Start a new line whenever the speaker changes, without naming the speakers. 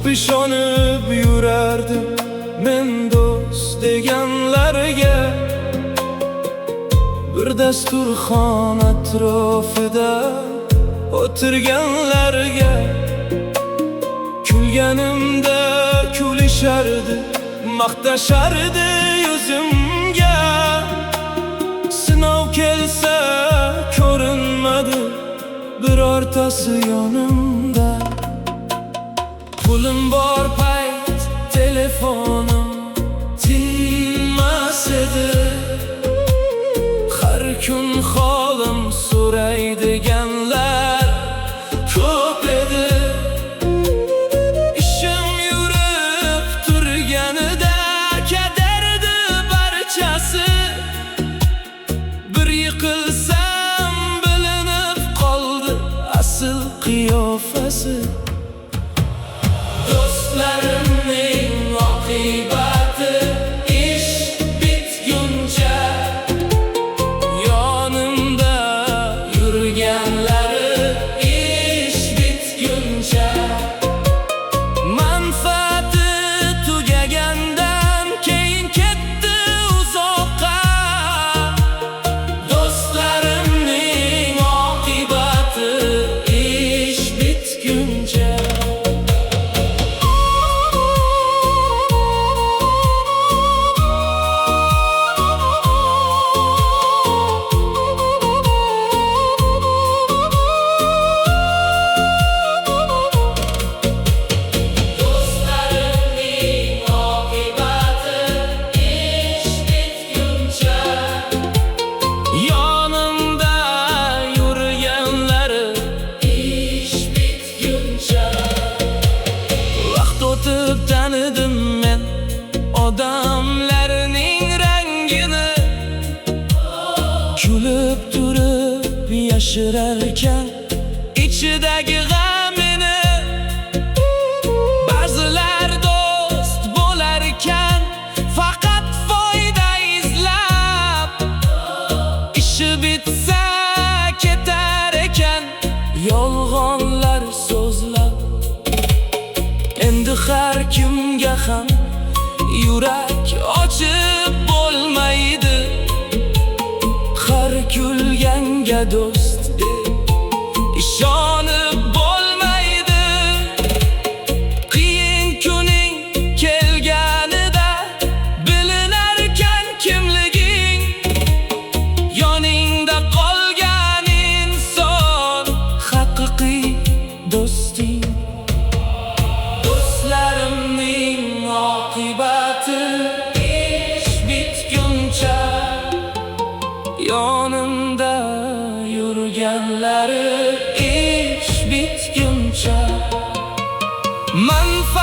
ko'p ishonib yurardim men do'st deganlarga. Bir dasturxon atrofida o'tirganlarga kulganimda kulishardi, maqtashardi yuzimga. Sinov kelsa ko'rinmadi birortasi yonimda. Pulim bor payt telefonim tinmas edi, har kun holim so'raydiganlar ko'p edi. Ishim yurib turganida kaderdi barchasi. Bir yiqilsam bilinib qoldi asl qiyofasi. Do'stlarimning oqibati ish bitguncha, yonimda yurganlari ish bitguncha. Manfaati tugagandan keyin ketdi uzoqqa. Do'stlarimning oqibati ish bitguncha. Tanidim men odamlarning rangini, kulib turib yashirarkan ichidagi g'amini. Ba'zilar do'st bo'larkan faqat foyda izlab, ishi bitsa ketar ekan yolg'onlar so'zlab. Endi har kimga ham yurak ochib bo'lmaydi, har kulganga do'st deb ishonib bo'lmaydi. Qiyin kuning kelganida bilinarkan kimliging, yoningda qolgan inson haqiqiy do'sting. Do'stlarimning oqibati ish bitguncha, yonimda yurganlari ish bitguncha. Manfaat